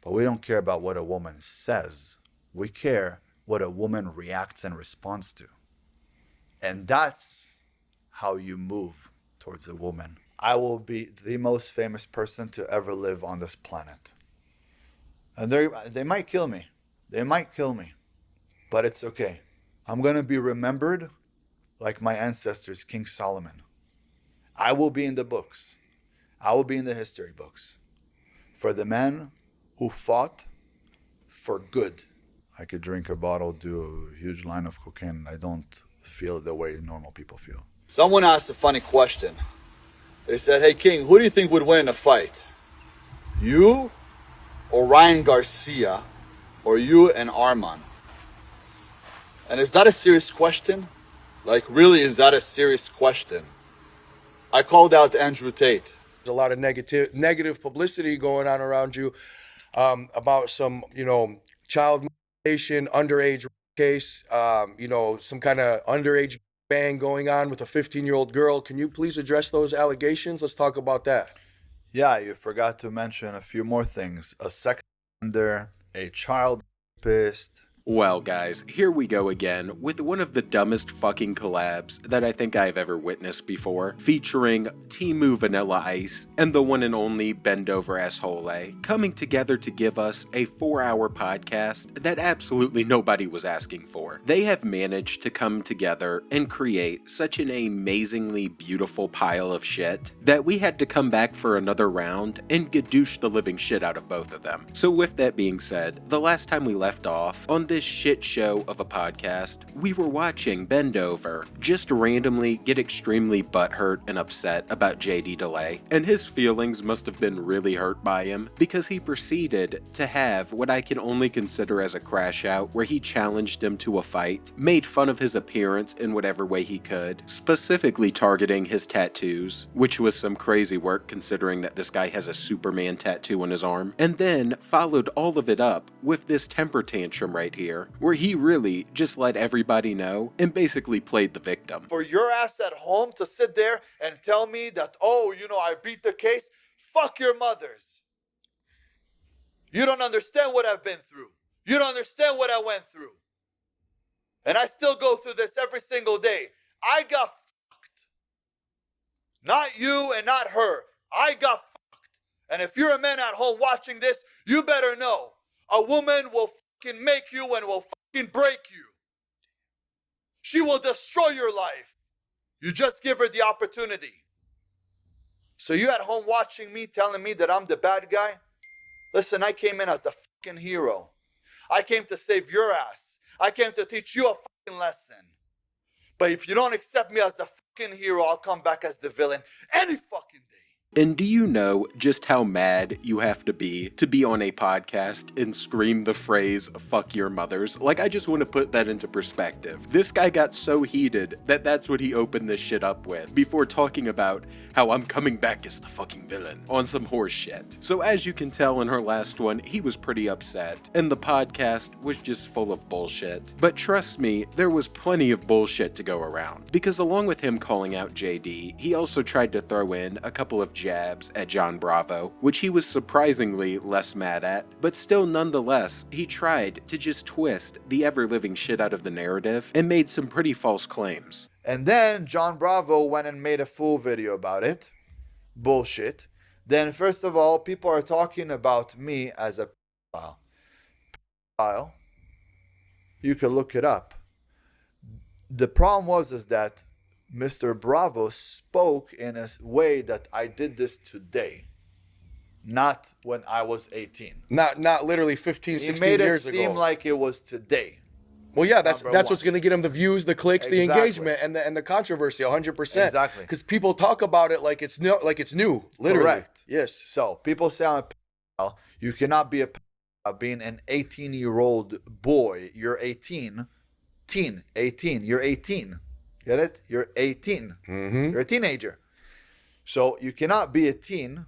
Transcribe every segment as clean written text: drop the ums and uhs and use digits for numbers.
But we don't care about what a woman says. We care what a woman reacts and responds to. And that's how you move towards a woman. I will be the most famous person to ever live on this planet. And they might kill me. They might kill me. But it's okay. I'm going to be remembered like my ancestors, King Solomon. I will be in the books. I will be in the history books for the man who fought for good. I could drink a bottle, do a huge line of cocaine. I don't feel the way normal people feel. Someone asked a funny question. They said, hey, King, who do you think would win in a fight? You or Ryan Garcia or you and Arman? And is that a serious question? Like, really, is that a serious question? I called out Andrew Tate. There's a lot of negative publicity going on around you about some, child molestation, underage case, some kind of underage bang going on with a 15-year-old girl. Can you please address those allegations? Let's talk about that. Yeah, you forgot to mention a few more things. A sex offender, a child rapist. Well, guys, here we go again with one of the dumbest fucking collabs that I think I've ever witnessed before, featuring Timu Vanilla Ice and the one and only Bend Over Azoulay coming together to give us a 4-hour podcast that absolutely nobody was asking for. They have managed to come together and create such an amazingly beautiful pile of shit that we had to come back for another round and gadoosh the living shit out of both of them. So with that being said, the last time we left off on this shit show of a podcast, we were watching Bend Over just randomly get extremely butthurt and upset about JD Delay, and his feelings must have been really hurt by him because he proceeded to have what I can only consider as a crash out where he challenged him to a fight, made fun of his appearance in whatever way he could, specifically targeting his tattoos, which was some crazy work considering that this guy has a Superman tattoo on his arm, and then followed all of it up with this temper tantrum right here, where he really just let everybody know and basically played the victim. For your ass at home to sit there and tell me that, I beat the case, fuck your mothers. You don't understand what I've been through. You don't understand what I went through. And I still go through this every single day. I got fucked. Not you and not her. I got fucked. And if you're a man at home watching this, you better know a woman will fucking make you and will fucking break you. She will destroy your life. You just give her the opportunity. So you at home watching me, telling me that I'm the bad guy? Listen, I came in as the fucking hero. I came to save your ass. I came to teach you a fucking lesson. But if you don't accept me as the fucking hero, I'll come back as the villain any fucking day. And do you know just how mad you have to be on a podcast and scream the phrase, fuck your mothers? Like, I just want to put that into perspective. This guy got so heated that that's what he opened this shit up with, before talking about how I'm coming back as the fucking villain on some horse shit. So as you can tell in her last one, he was pretty upset, and the podcast was just full of bullshit. But trust me, there was plenty of bullshit to go around, because along with him calling out JD, he also tried to throw in a couple of jabs at John Bravo, which he was surprisingly less mad at, but still nonetheless, he tried to just twist the ever-living shit out of the narrative and made some pretty false claims. And then John Bravo went and made a full video about it. Bullshit. Then first of all, people are talking about me as a pedophile. You can look it up. The problem is that Mr. Bravo spoke in a way that I did this today, not when I was 18. Not literally 15, 16 years ago. He made it seem like it was today. Well, yeah, that's what's going to get him the views, the clicks, Exactly. the engagement, and the controversy, 100%. Exactly. Because people talk about it like it's new, literally. Correct. Yes. So people say I'm a pedophile. You cannot be a pedophile being an 18-year-old boy. You're 18. 18. You're 18. Get it? You're 18. Mm-hmm. You're a teenager. So you cannot be a teen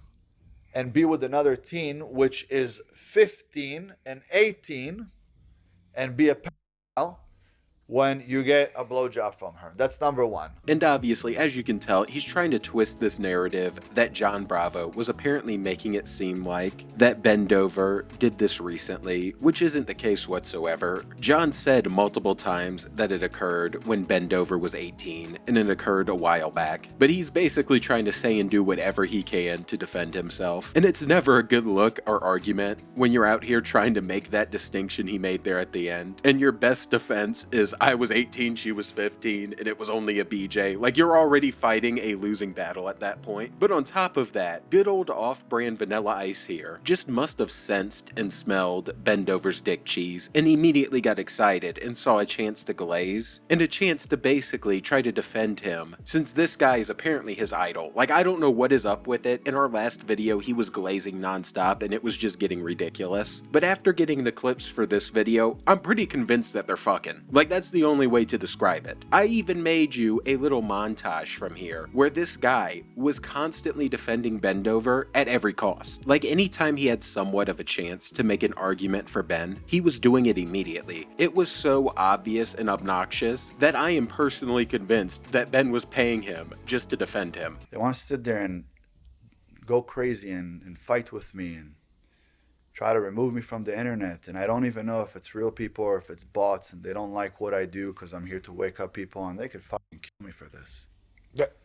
and be with another teen, which is 15 and 18, and be a pedophile. when you get a blowjob from her. That's number one. And obviously, as you can tell, he's trying to twist this narrative that John Bravo was apparently making it seem like that Bendover did this recently, which isn't the case whatsoever. John said multiple times that it occurred when Bendover was 18, and it occurred a while back. But he's basically trying to say and do whatever he can to defend himself. And it's never a good look or argument when you're out here trying to make that distinction he made there at the end. And your best defense is, I was 18, she was 15, and it was only a BJ. Like, you're already fighting a losing battle at that point. But on top of that, good old off-brand Vanilla Ice here just must have sensed and smelled Bendover's dick cheese and immediately got excited and saw a chance to glaze and a chance to basically try to defend him, since this guy is apparently his idol. Like, I don't know what is up with it. In our last video, he was glazing nonstop and it was just getting ridiculous. But after getting the clips for this video, I'm pretty convinced that they're fucking. Like, that's the only way to describe it. I even made you a little montage from here where this guy was constantly defending Bendover at every cost. Like, anytime he had somewhat of a chance to make an argument for Ben, he was doing it immediately. It was so obvious and obnoxious that I am personally convinced that Ben was paying him just to defend him. They want to sit there and go crazy and fight with me and try to remove me from the internet, and I don't even know if it's real people or if it's bots, and they don't like what I do because I'm here to wake up people, and they could fucking kill me for this.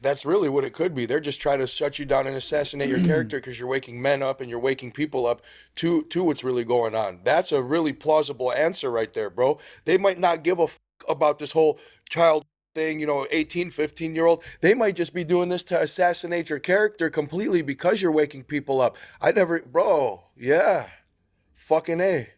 That's really what it could be. They're just trying to shut you down and assassinate your character because you're waking men up and you're waking people up to what's really going on. That's a really plausible answer right there, bro. They might not give a fuck about this whole child thing, 18, 15-year-old. They might just be doing this to assassinate your character completely because you're waking people up. Yeah. Fucking A.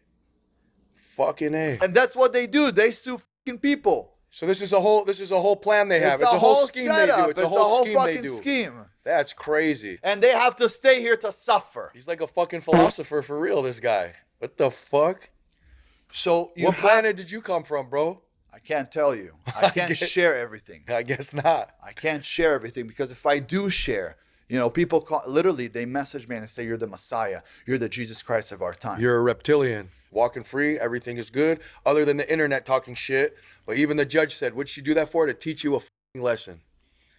And that's what they do. They sue fucking people. So this is a whole plan they have. It's a whole scheme setup. they do. It's a whole scheme fucking they do. scheme. That's crazy. And they have to stay here to suffer. He's like a fucking philosopher for real, this guy. What the fuck? So what planet did you come from, bro? I can't tell you. I can't share everything. I guess not. I can't share everything because if I do share, people literally, they message me and they say, you're the Messiah. You're the Jesus Christ of our time. You're a reptilian. Walking free, everything is good, other than the internet talking shit. But even the judge said, what'd she do that for? To teach you a fucking lesson.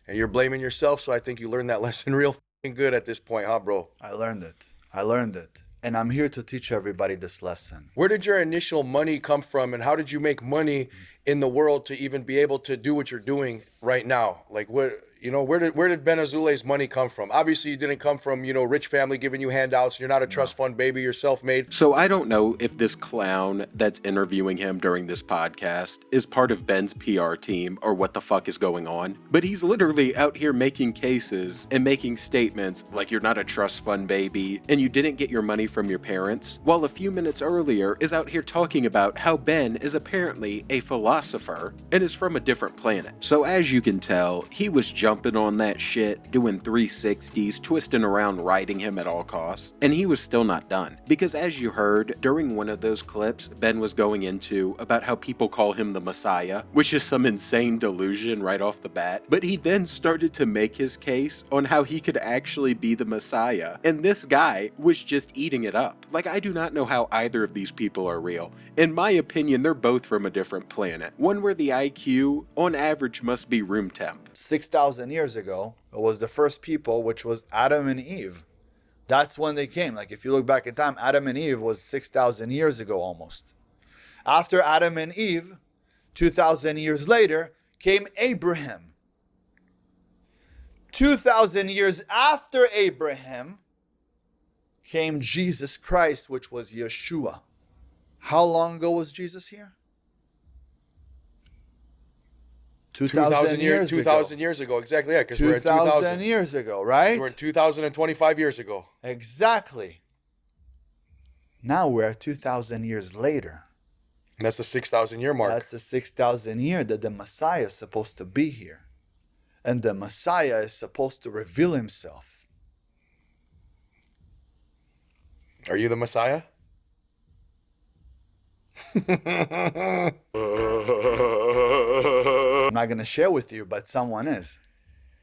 And you're blaming yourself, so I think you learned that lesson real fucking good at this point, huh, bro? I learned it. And I'm here to teach everybody this lesson. Where did your initial money come from, and how did you make money in the world to even be able to do what you're doing right now? Like, where did Ben Azoulay's money come from? Obviously, you didn't come from, rich family giving you handouts. You're not a trust fund baby. You're self-made. So I don't know if this clown that's interviewing him during this podcast is part of Ben's PR team or what the fuck is going on. But he's literally out here making cases and making statements like you're not a trust fund baby and you didn't get your money from your parents, while a few minutes earlier is out here talking about how Ben is apparently a philosopher and is from a different planet. So as you can tell, he was jumping on that shit, doing 360s, twisting around, riding him at all costs, and he was still not done. Because as you heard, during one of those clips, Ben was going into about how people call him the Messiah, which is some insane delusion right off the bat, but he then started to make his case on how he could actually be the Messiah, and this guy was just eating it up. Like, I do not know how either of these people are real. In my opinion, they're both from a different planet, one where the IQ, on average, must be room temp. 6,000 years ago, it was the first people, which was Adam and Eve. That's when they came. Like, if you look back in time, Adam and Eve was 6,000 years ago almost. After Adam and Eve, 2,000 years later, came Abraham. 2,000 years after Abraham came Jesus Christ, which was Yeshua. How long ago was Jesus here? 2,000 years ago. 2,000 years ago, exactly. Yeah, because we're at 2,000 years ago, right? We're at 2,025 years ago. Exactly. Now we're at 2,000 years later. And that's the 6,000-year mark. That's the 6,000 year that the Messiah is supposed to be here. And the Messiah is supposed to reveal himself. Are you the Messiah? I'm not going to share with you, but someone is.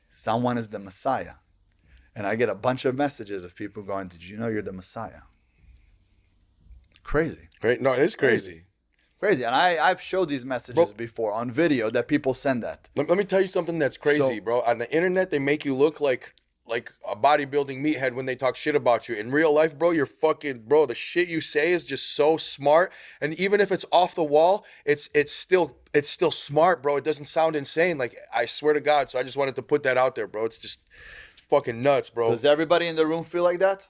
Someone is the Messiah. And I get a bunch of messages of people going, did you know you're the Messiah? Crazy. Right? No, it is crazy. Crazy. And I've showed these messages before on video that people send that. Let me tell you something that's crazy, So- bro. On the internet, they make you look like a bodybuilding meathead when they talk shit about you. In real life, bro, you're fucking, bro, the shit you say is just so smart. And even if it's off the wall, it's still smart, bro. It doesn't sound insane. Like, I swear to God. So I just wanted to put that out there, bro. It's fucking nuts, bro. Does everybody in the room feel like that?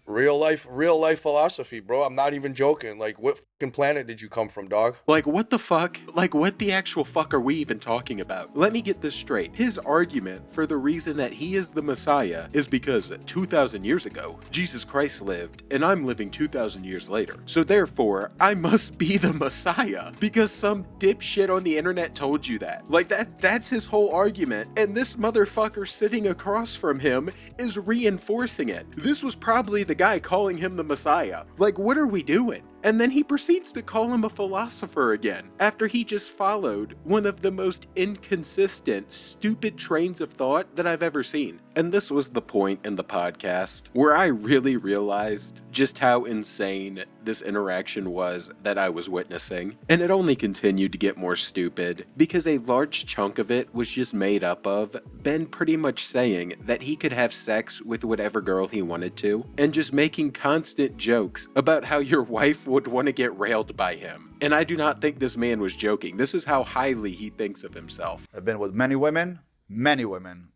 Real life philosophy, bro. I'm not even joking. Like, what fucking planet did you come from, dog? Like, what the fuck? Like, what the actual fuck are we even talking about? Let me get this straight. His argument for the reason that he is the Messiah is because 2,000 years ago, Jesus Christ lived, and I'm living 2,000 years later. So therefore, I must be the Messiah because some dipshit on the internet told you that. Like, that's his whole argument, and this motherfucker sitting across from him is reinforcing it. This was probably the guy calling him the Messiah. Like, what are we doing? And then he proceeds to call him a philosopher again, after he just followed one of the most inconsistent, stupid trains of thought that I've ever seen. And this was the point in the podcast where I really realized just how insane this interaction was that I was witnessing. And it only continued to get more stupid, because a large chunk of it was just made up of Ben pretty much saying that he could have sex with whatever girl he wanted to, and just making constant jokes about how your wife would want to get railed by him. And I do not think this man was joking. This is how highly he thinks of himself. I've been with many women,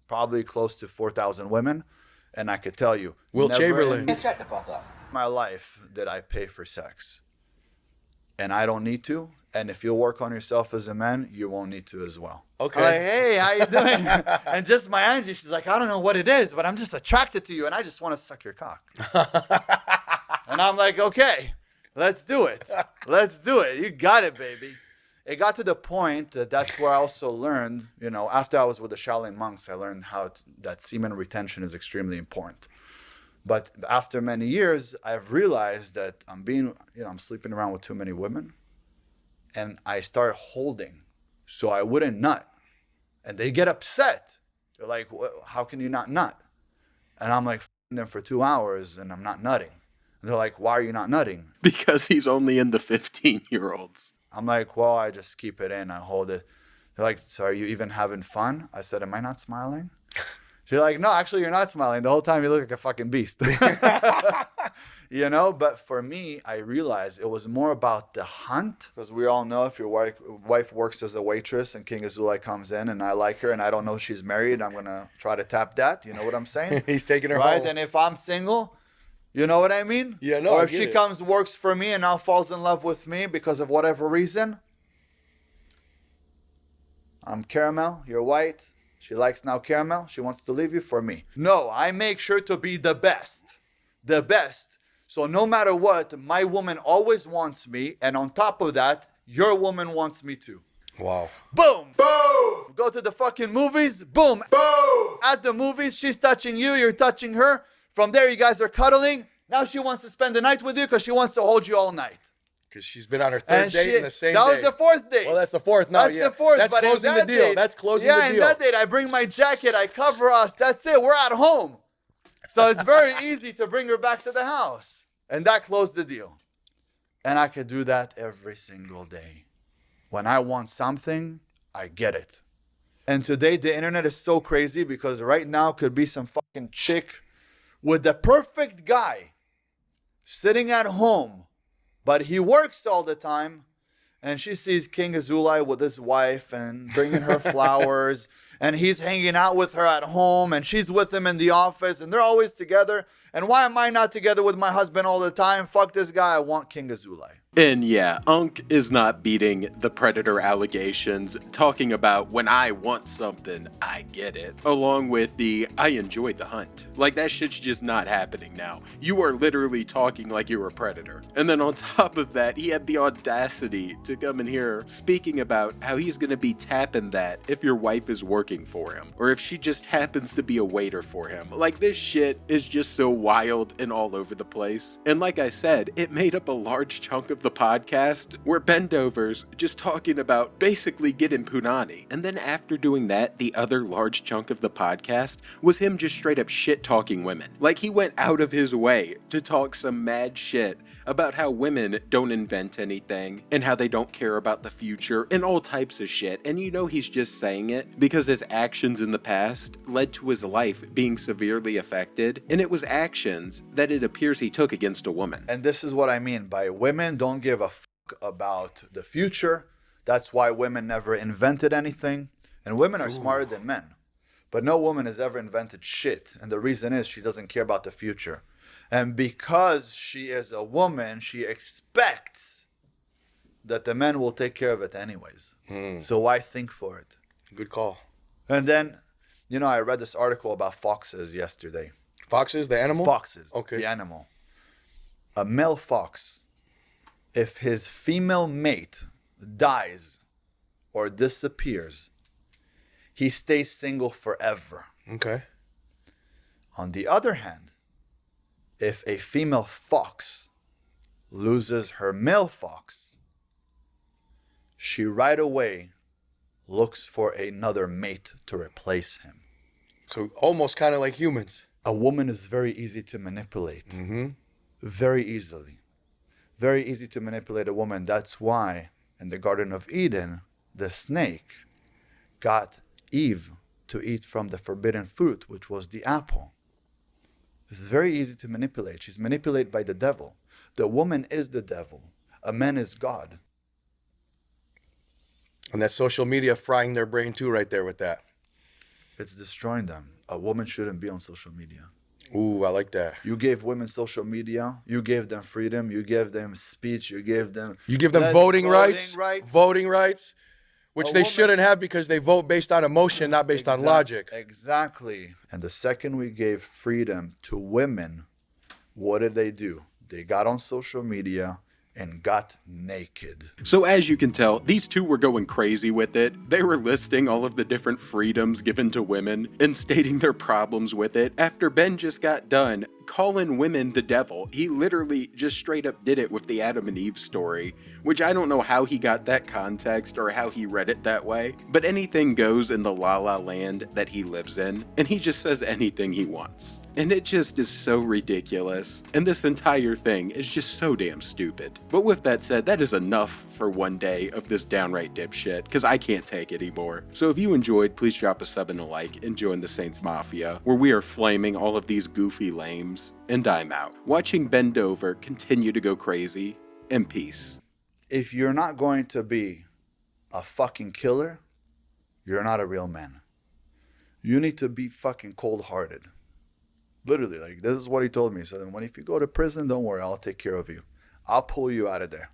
probably close to 4,000 women. And I could tell you, Will never Chamberlain. in my life did I pay for sex. And I don't need to. And if you work on yourself as a man, you won't need to as well. Okay. I'm like, hey, how you doing? And just my energy, she's like, I don't know what it is, but I'm just attracted to you, and I just want to suck your cock. And I'm like, okay, let's do it. Let's do it. You got it, baby. It got to the point that's where I also learned, after I was with the Shaolin monks, I learned that semen retention is extremely important. But after many years, I've realized that I'm sleeping around with too many women. And I start holding so I wouldn't nut. And they get upset. They're like, how can you not nut? And I'm like, f***ing them for 2 hours and I'm not nutting. And they're like, why are you not nutting? Because he's only in the 15-year-olds. I'm like, well, I just keep it in. I hold it. They're like, so are you even having fun? I said, am I not smiling? She's like, no, actually, you're not smiling. The whole time you look like a fucking beast. But for me, I realized it was more about the hunt. Because we all know if your wife works as a waitress and King Azoulay comes in and I like her and I don't know she's married, I'm going to try to tap that. You know what I'm saying? He's taking her right? home. And if I'm single, you know what I mean? Yeah, no, or I if get she it. comes, works for me and now falls in love with me because of whatever reason. I'm caramel, you're white. She likes now caramel. She wants to leave you for me. No, I make sure to be the best. The best. So no matter what, my woman always wants me. And on top of that, your woman wants me too. Wow. Boom. Boom. Go to the fucking movies. Boom. Boom. At the movies, she's touching you. You're touching her. From there, you guys are cuddling. Now she wants to spend the night with you because she wants to hold you all night. Because she's been on her third date in the same that day. was the fourth date. Well, that's the fourth now. That's the fourth. That's but closing in the that deal. Date, That's closing the deal. Yeah, in that date, I bring my jacket. I cover us. That's it. We're at home. So it's very easy to bring her back to the house. And that closed the deal. And I could do that every single day. When I want something, I get it. And today, the internet is so crazy because right now could be some fucking chick with the perfect guy sitting at home. But he works all the time, and she sees King Azoulay with his wife and bringing her flowers, and he's hanging out with her at home, and she's with him in the office, and they're always together. And why am I not together with my husband all the time? Fuck this guy. I want King Azoulay. And yeah, Unk is not beating the predator allegations, talking about when I want something, I get it, along with the I enjoyed the hunt. Like, that shit's just not happening now. You are literally talking like you're a predator. And then on top of that, he had the audacity to come in here speaking about how he's gonna be tapping that if your wife is working for him, or if she just happens to be a waiter for him. Like, this shit is just so wild and all over the place. And like I said, it made up a large chunk of the podcast were bendovers just talking about basically getting punani. And then after doing that, the other large chunk of the podcast was him just straight up shit talking women. Like he went out of his way to talk some mad shit about how women don't invent anything and how they don't care about the future and all types of shit. And you know he's just saying it because his actions in the past led to his life being severely affected, and it was actions that it appears he took against a woman. And this is what I mean by women don't give a fuck about the future. That's why women never invented anything. And women are smarter than men. But no woman has ever invented shit. And the reason is she doesn't care about the future. And because she is a woman, she expects that the men will take care of it anyways. So why think for it? Good call. And then, you know, I read this article about foxes yesterday. Foxes, the animal? Foxes, Okay. the animal. A male fox, if his female mate dies or disappears, he stays single forever. Okay. On the other hand, if a female fox loses her male fox, she right away looks for another mate to replace him. So almost kind of like humans. A woman is very easy to manipulate. Mm-hmm. Very easily. Very easy to manipulate a woman. That's why in the Garden of Eden, the snake got Eve to eat from the forbidden fruit, which was the apple. It's very easy to manipulate. She's manipulated by the devil. The woman is the devil. A man is God. And that social media frying their brain too right there with that. It's destroying them. A woman shouldn't be on social media. Ooh, I like that. You gave women social media. You gave them freedom. You gave them speech. You gave them voting rights. Voting rights, which A they woman- shouldn't have because they vote based on emotion, not based on logic. Exactly. And the second we gave freedom to women, what did they do? They got on social media and got naked. So as you can tell, these two were going crazy with it. They were listing all of the different freedoms given to women and stating their problems with it. After Ben just got done calling women the devil, he literally just straight up did it with the Adam and Eve story, which I don't know how he got that context or how he read it that way, but anything goes in the la la land that he lives in, and he just says anything he wants. And it just is so ridiculous. And this entire thing is just so damn stupid. But with that said, that is enough for one day of this downright dipshit, because I can't take it anymore. So if you enjoyed, please drop a sub and a like and join the Saints Mafia, where we are flaming all of these goofy lames. And I'm out. Watching Bend Over continue to go crazy, and peace. If you're not going to be a fucking killer, you're not a real man. You need to be fucking cold-hearted. Literally, like, this is what he told me. So then if you go to prison, don't worry, I'll take care of you. I'll pull you out of there.